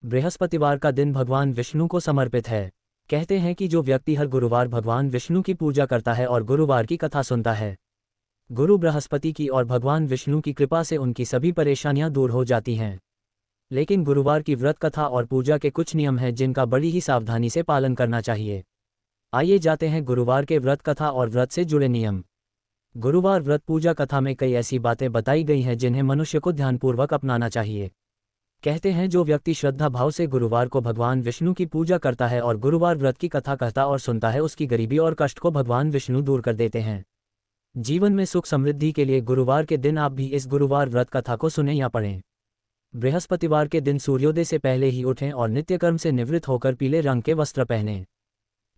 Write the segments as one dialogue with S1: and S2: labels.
S1: बृहस्पतिवार का दिन भगवान विष्णु को समर्पित है। कहते हैं कि जो व्यक्ति हर गुरुवार भगवान विष्णु की पूजा करता है और गुरुवार की कथा सुनता है, गुरु बृहस्पति की और भगवान विष्णु की कृपा से उनकी सभी परेशानियां दूर हो जाती हैं। लेकिन गुरुवार की व्रत कथा और पूजा के कुछ नियम हैं जिनका बड़ी ही सावधानी से पालन करना चाहिए। आइए जाते हैं गुरुवार के व्रत कथा और व्रत से जुड़े नियम। गुरुवार व्रत पूजा कथा में कई ऐसी बातें बताई गई हैं जिन्हें मनुष्य को ध्यानपूर्वक अपनाना चाहिए। कहते हैं जो व्यक्ति श्रद्धा भाव से गुरुवार को भगवान विष्णु की पूजा करता है और गुरुवार व्रत की कथा कहता और सुनता है, उसकी गरीबी और कष्ट को भगवान विष्णु दूर कर देते हैं। जीवन में सुख समृद्धि के लिए गुरुवार के दिन आप भी इस गुरुवार व्रत कथा को सुनें या पढ़ें। बृहस्पतिवार के दिन सूर्योदय से पहले ही उठें और नित्यकर्म से निवृत्त होकर पीले रंग के वस्त्र पहनें।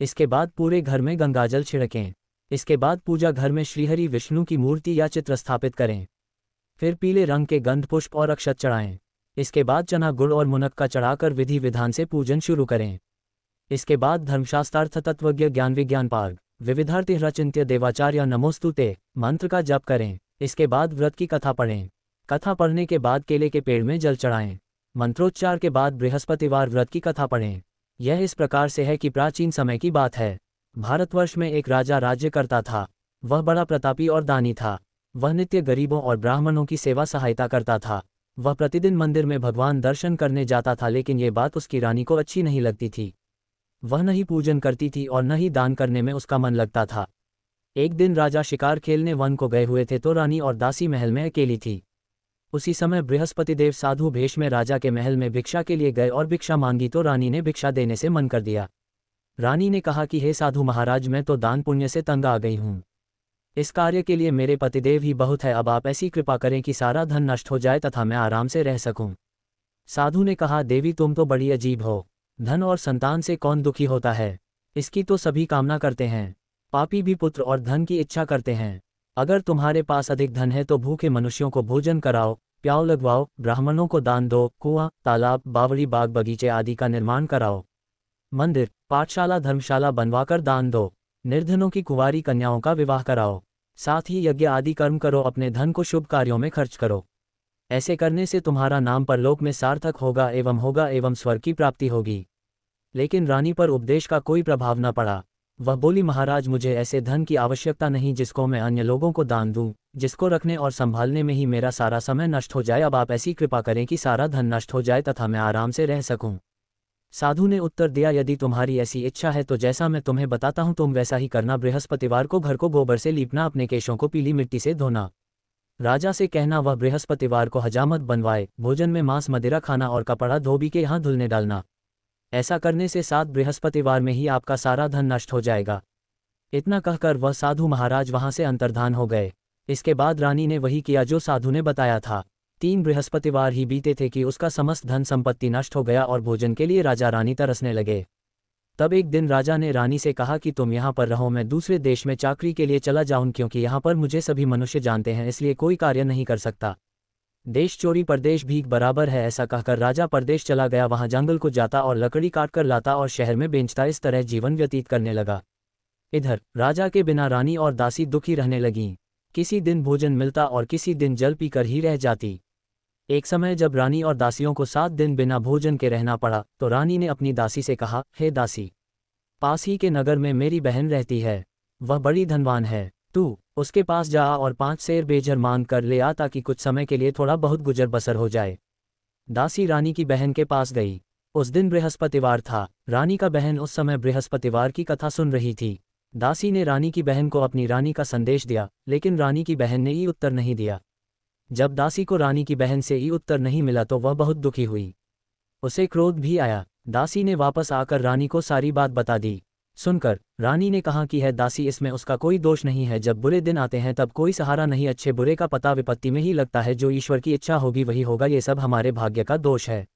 S1: इसके बाद पूरे घर में गंगाजल छिड़कें। इसके बाद पूजा घर में श्रीहरि विष्णु की मूर्ति या चित्र स्थापित करें। फिर पीले रंग के गंध पुष्प और अक्षत चढ़ाएं। इसके बाद चना गुड़ और मुनक्का चढ़ाकर विधि विधान से पूजन शुरू करें। इसके बाद धर्मशास्त्रार्थ तत्वज्ञ ज्ञान विज्ञान पार्ग विविधार्थी रचिंत्य देवाचार्य नमोस्तुते मंत्र का जप करें। इसके बाद व्रत की कथा पढ़ें। कथा पढ़ने के बाद केले के पेड़ में जल चढ़ाएं। मंत्रोच्चार के बाद बृहस्पतिवार व्रत की कथा पढ़ें। यह इस प्रकार से है कि प्राचीन समय की बात है। भारतवर्ष में एक राजा राज्य करता था। वह बड़ा प्रतापी और दानी था। वह नित्य गरीबों और ब्राह्मणों की सेवा सहायता करता था। वह प्रतिदिन मंदिर में भगवान दर्शन करने जाता था, लेकिन ये बात उसकी रानी को अच्छी नहीं लगती थी। वह न ही पूजन करती थी और न ही दान करने में उसका मन लगता था। एक दिन राजा शिकार खेलने वन को गए हुए थे तो रानी और दासी महल में अकेली थी। उसी समय बृहस्पतिदेव साधु भेष में राजा के महल में भिक्षा के लिए गए और भिक्षा मांगी तो रानी ने भिक्षा देने से मन कर दिया। रानी ने कहा कि हे साधु महाराज, मैं तो दान पुण्य से तंग आ गई हूँ। इस कार्य के लिए मेरे पतिदेव ही बहुत है। अब आप ऐसी कृपा करें कि सारा धन नष्ट हो जाए तथा मैं आराम से रह सकूं। साधु ने कहा, देवी तुम तो बड़ी अजीब हो। धन और संतान से कौन दुखी होता है? इसकी तो सभी कामना करते हैं। पापी भी पुत्र और धन की इच्छा करते हैं। अगर तुम्हारे पास अधिक धन है तो भूखे मनुष्यों को भोजन कराओ, प्याऊ लगवाओ, ब्राह्मणों को दान दो, कुआं, तालाब, बावड़ी, बाग बगीचे आदि का निर्माण कराओ, मंदिर, पाठशाला, धर्मशाला बनवाकर दान दो, निर्धनों की कुंवारी कन्याओं का विवाह कराओ, साथ ही यज्ञ आदि कर्म करो, अपने धन को शुभ कार्यों में खर्च करो। ऐसे करने से तुम्हारा नाम परलोक में सार्थक होगा एवं स्वर्ग की प्राप्ति होगी। लेकिन रानी पर उपदेश का कोई प्रभाव न पड़ा। वह बोली, महाराज मुझे ऐसे धन की आवश्यकता नहीं जिसको मैं अन्य लोगों को दान दूं, जिसको रखने और संभालने में ही मेरा सारा समय नष्ट हो जाए। अब आप ऐसी कृपा करें कि सारा धन नष्ट हो जाए तथा मैं आराम से रह सकूं। साधु ने उत्तर दिया, यदि तुम्हारी ऐसी इच्छा है तो जैसा मैं तुम्हें बताता हूं तुम वैसा ही करना। बृहस्पतिवार को घर को गोबर से लीपना, अपने केशों को पीली मिट्टी से धोना। राजा से कहना वह बृहस्पतिवार को हजामत बनवाए, भोजन में मांस मदिरा खाना और कपड़ा धोबी के यहाँ धुलने डालना। ऐसा करने से 7 बृहस्पतिवार में ही आपका सारा धन नष्ट हो जाएगा। इतना कहकर वह साधु महाराज वहां से अंतर्धान हो गए। इसके बाद रानी ने वही किया जो साधु ने बताया था। 3 बृहस्पतिवार ही बीते थे कि उसका समस्त धन संपत्ति नष्ट हो गया और भोजन के लिए राजा रानी तरसने लगे। तब एक दिन राजा ने रानी से कहा कि तुम यहाँ पर रहो, मैं दूसरे देश में चाकरी के लिए चला जाऊं, क्योंकि यहाँ पर मुझे सभी मनुष्य जानते हैं, इसलिए कोई कार्य नहीं कर सकता। देश चोरी परदेश भीख बराबर है। ऐसा कहकर राजा परदेश चला गया। वहां जंगल को जाता और लकड़ी काट कर लाता और शहर में बेचता। इस तरह जीवन व्यतीत करने लगा। इधर राजा के बिना रानी और दासी दुखी रहने लगीं। किसी दिन भोजन मिलता और किसी दिन जल पीकर ही रह जाती। एक समय जब रानी और दासियों को 7 दिन बिना भोजन के रहना पड़ा तो रानी ने अपनी दासी से कहा, हे दासी, पास ही के नगर में मेरी बहन रहती है, वह बड़ी धनवान है, तू उसके पास जा और 5 सेर बेजर मांग कर ले आ ताकि कुछ समय के लिए थोड़ा बहुत गुजर बसर हो जाए। दासी रानी की बहन के पास गई। उस दिन बृहस्पतिवार था। रानी का बहन उस समय बृहस्पतिवार की कथा सुन रही थी। दासी ने रानी की बहन को अपनी रानी का संदेश दिया, लेकिन रानी की बहन ने ई उत्तर नहीं दिया। जब दासी को रानी की बहन से ई उत्तर नहीं मिला तो वह बहुत दुखी हुई। उसे क्रोध भी आया। दासी ने वापस आकर रानी को सारी बात बता दी। सुनकर रानी ने कहा कि है दासी, इसमें उसका कोई दोष नहीं है। जब बुरे दिन आते हैं तब कोई सहारा नहीं, अच्छे बुरे का पता विपत्ति में ही लगता है। जो ईश्वर की इच्छा होगी वही होगा, ये सब हमारे भाग्य का दोष है।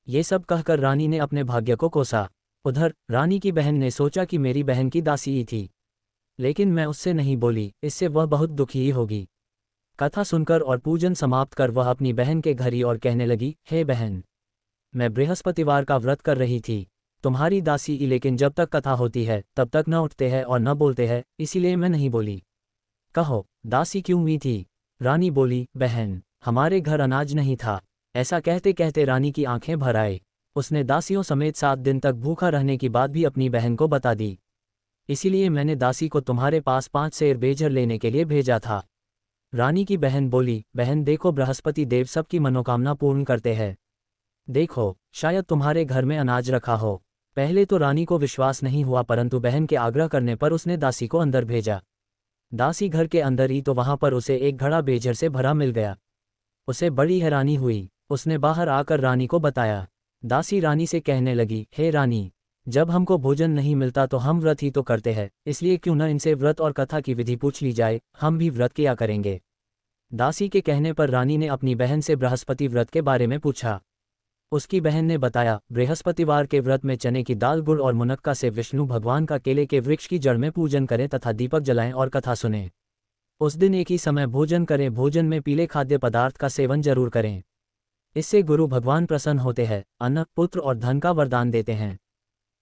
S1: ये सब कहकर रानी ने अपने भाग्य को कोसा। उधर रानी की बहन ने सोचा कि मेरी बहन की दासी ही थी, लेकिन मैं उससे नहीं बोली, इससे वह बहुत दुखी ही होगी। कथा सुनकर और पूजन समाप्त कर वह अपनी बहन के घर ही और कहने लगी, हे बहन, मैं बृहस्पतिवार का व्रत कर रही थी, तुम्हारी दासी ही, लेकिन जब तक कथा होती है तब तक न उठते हैं और न बोलते हैं, इसीलिए मैं नहीं बोली। कहो दासी क्यों हुई थी? रानी बोली, बहन, हमारे घर अनाज नहीं था। ऐसा कहते कहते रानी की आंखें भर आए। उसने दासियों समेत 7 दिन तक भूखा रहने की बात भी अपनी बहन को बता दी। इसीलिए मैंने दासी को तुम्हारे पास 5 सेर बेजर लेने के लिए भेजा था। रानी की बहन बोली, बहन देखो, बृहस्पति देव सबकी मनोकामना पूर्ण करते हैं। देखो, शायद तुम्हारे घर में अनाज रखा हो। पहले तो रानी को विश्वास नहीं हुआ, परंतु बहन के आग्रह करने पर उसने दासी को अंदर भेजा। दासी घर के अंदर ही तो वहां पर उसे एक घड़ा बेजर से भरा मिल गया। उसे बड़ी हैरानी हुई। उसने बाहर आकर रानी को बताया। दासी रानी से कहने लगी, हे रानी, जब हमको भोजन नहीं मिलता तो हम व्रत ही तो करते हैं, इसलिए क्यों न इनसे व्रत और कथा की विधि पूछ ली जाए, हम भी व्रत किया करेंगे। दासी के कहने पर रानी ने अपनी बहन से बृहस्पति व्रत के बारे में पूछा। उसकी बहन ने बताया, बृहस्पतिवार के व्रत में चने की दाल, गुड़ और मुनक्का से विष्णु भगवान का केले के वृक्ष की जड़ में पूजन करें तथा दीपक जलाएं और कथा सुनें। उस दिन एक ही समय भोजन करें। भोजन में पीले खाद्य पदार्थ का सेवन जरूर करें। इससे गुरु भगवान प्रसन्न होते हैं, अन्न, पुत्र और धन का वरदान देते हैं,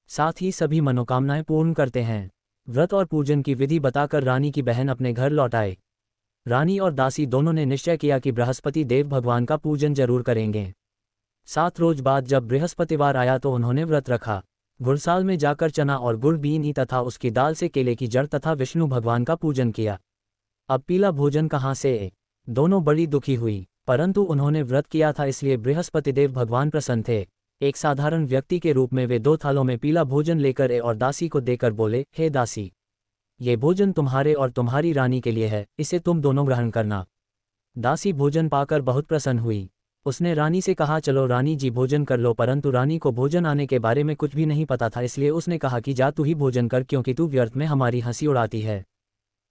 S1: साथ ही सभी मनोकामनाएं पूर्ण करते हैं। व्रत और पूजन की विधि बताकर रानी की बहन अपने घर लौट आए। रानी और दासी दोनों ने निश्चय किया कि बृहस्पति देव भगवान का पूजन जरूर करेंगे। 7 रोज बाद जब बृहस्पतिवार आया तो उन्होंने व्रत रखा। गुड़साल में जाकर चना और गुड़ बीनी तथा उसकी दाल से केले की जड़ तथा विष्णु भगवान का पूजन किया। अब पीला भोजन कहाँ से? दोनों बड़ी दुखी हुई, परंतु उन्होंने व्रत किया था, इसलिए बृहस्पतिदेव भगवान प्रसन्न थे। एक साधारण व्यक्ति के रूप में वे 2 थालों में पीला भोजन लेकर और दासी को देकर बोले, हे दासी, ये भोजन तुम्हारे और तुम्हारी रानी के लिए है, इसे तुम दोनों ग्रहण करना। दासी भोजन पाकर बहुत प्रसन्न हुई। उसने रानी से कहा, चलो रानी जी भोजन कर लो, परंतु रानी को भोजन आने के बारे में कुछ भी नहीं पता था, इसलिए उसने कहा कि जा तू ही भोजन कर, क्योंकि तू व्यर्थ में हमारी हंसी उड़ाती है।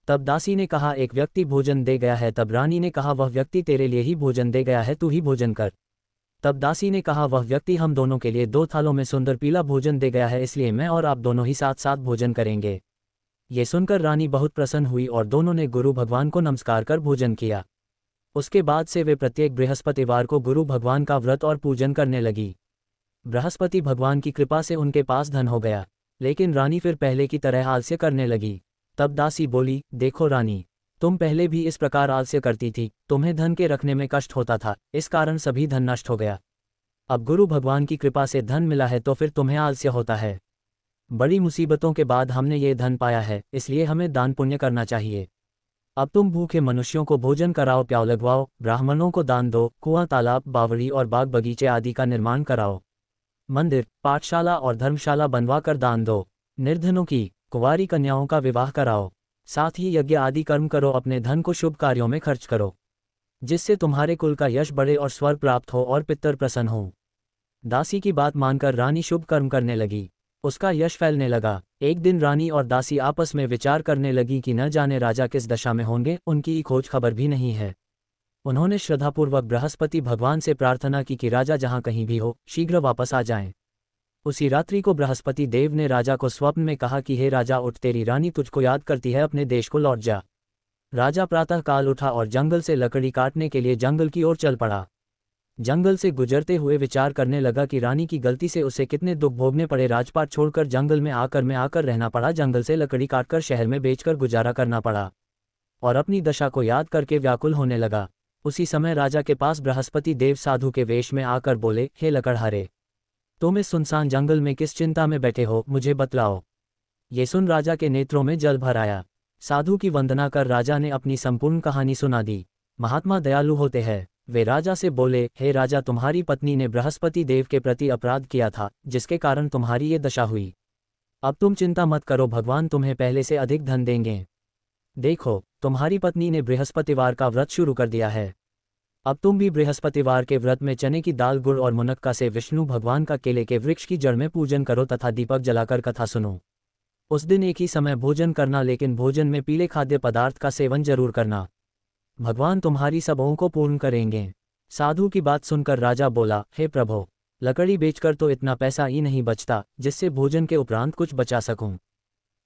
S1: तब दासी ने कहा, एक व्यक्ति भोजन दे गया है। तब रानी ने कहा, वह व्यक्ति तेरे लिए ही भोजन दे गया है, तू ही भोजन कर। तब दासी ने कहा, वह व्यक्ति हम दोनों के लिए 2 थालों में सुंदर पीला भोजन दे गया है, इसलिए मैं और आप दोनों ही साथ साथ भोजन करेंगे। ये सुनकर रानी बहुत प्रसन्न हुई और दोनों ने गुरु भगवान को नमस्कार कर भोजन किया। उसके बाद से वे प्रत्येक बृहस्पतिवार को गुरु भगवान का व्रत और पूजन करने लगी। बृहस्पति भगवान की कृपा से उनके पास धन हो गया, लेकिन रानी फिर पहले की तरह आलस्य करने लगी। तब दासी बोली, देखो रानी, तुम पहले भी इस प्रकार आलस्य करती थी, तुम्हें धन के रखने में कष्ट होता था, इस कारण सभी धन नष्ट हो गया। अब गुरु भगवान की कृपा से धन मिला है तो फिर तुम्हें आलस्य होता है। बड़ी मुसीबतों के बाद हमने ये धन पाया है, इसलिए हमें दान पुण्य करना चाहिए। अब तुम भूखे मनुष्यों को भोजन कराओ, प्याव लगवाओ, ब्राह्मणों को दान दो, कुआं, तालाब, बावड़ी और बाग बगीचे आदि का निर्माण कराओ, मंदिर, पाठशाला और धर्मशाला बनवा कर दान दो, निर्धनों की, कुंवारी कन्याओं का विवाह कराओ, साथ ही यज्ञ आदि कर्म करो, अपने धन को शुभ कार्यों में खर्च करो, जिससे तुम्हारे कुल का यश बढ़े और स्वर्ग प्राप्त हो और पितर प्रसन्न हो। दासी की बात मानकर रानी शुभ कर्म करने लगी। उसका यश फैलने लगा। एक दिन रानी और दासी आपस में विचार करने लगी कि न जाने राजा किस दशा में होंगे, उनकी खोज खबर भी नहीं है। उन्होंने श्रद्धापूर्वक बृहस्पति भगवान से प्रार्थना की कि राजा जहाँ कहीं भी हो, शीघ्र वापस आ जाएं। उसी रात्रि को बृहस्पति देव ने राजा को स्वप्न में कहा कि हे राजा उठ, तेरी रानी तुझको याद करती है, अपने देश को लौट जा। राजा प्रातः काल उठा और जंगल से लकड़ी काटने के लिए जंगल की ओर चल पड़ा। जंगल से गुजरते हुए विचार करने लगा कि रानी की गलती से उसे कितने दुख भोगने पड़े। राजपाट छोड़कर जंगल में आकर रहना पड़ा, जंगल से लकड़ी काटकर शहर में बेचकर गुजारा करना पड़ा, और अपनी दशा को याद करके व्याकुल होने लगा। उसी समय राजा के पास बृहस्पति देव साधु के वेश में आकर बोले, हे लकड़हारे, तुम इस सुनसान जंगल में किस चिंता में बैठे हो, मुझे बतलाओ। ये सुन राजा के नेत्रों में जल भर आया। साधु की वंदना कर राजा ने अपनी संपूर्ण कहानी सुना दी। महात्मा दयालु होते हैं। वे राजा से बोले, हे राजा, तुम्हारी पत्नी ने बृहस्पति देव के प्रति अपराध किया था, जिसके कारण तुम्हारी ये दशा हुई। अब तुम चिंता मत करो, भगवान तुम्हें पहले से अधिक धन देंगे। देखो, तुम्हारी पत्नी ने बृहस्पतिवार का व्रत शुरू कर दिया है। अब तुम भी बृहस्पतिवार के व्रत में चने की दाल, गुड़ और मुनक्का से विष्णु भगवान का केले के वृक्ष की जड़ में पूजन करो तथा दीपक जलाकर कथा सुनो। उस दिन एक ही समय भोजन करना, लेकिन भोजन में पीले खाद्य पदार्थ का सेवन जरूर करना। भगवान तुम्हारी सबों को पूर्ण करेंगे। साधु की बात सुनकर राजा बोला, हे प्रभु, लकड़ी बेचकर तो इतना पैसा ही नहीं बचता जिससे भोजन के उपरांत कुछ बचा सकूं।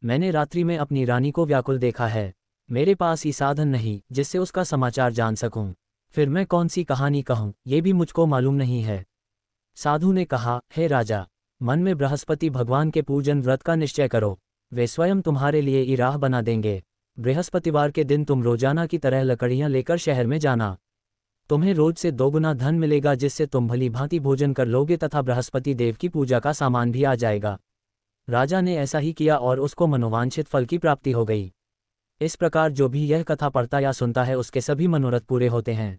S1: मैंने रात्रि में अपनी रानी को व्याकुल देखा है। मेरे पास ही साधन नहीं जिससे उसका समाचार जान सकूं। फिर मैं कौन सी कहानी कहूं, ये भी मुझको मालूम नहीं है। साधु ने कहा, हे राजा, मन में बृहस्पति भगवान के पूजन व्रत का निश्चय करो, वे स्वयं तुम्हारे लिए ही राह बना देंगे। बृहस्पतिवार के दिन तुम रोजाना की तरह लकड़ियां लेकर शहर में जाना। तुम्हें रोज से 2 गुना धन मिलेगा, जिससे तुम भली भांति भोजन कर लोगे तथा बृहस्पति देव की पूजा का सामान भी आ जाएगा। राजा ने ऐसा ही किया और उसको मनोवांछित फल की प्राप्ति हो गई। इस प्रकार जो भी यह कथा पढ़ता या सुनता है उसके सभी मनोरथ पूरे होते हैं।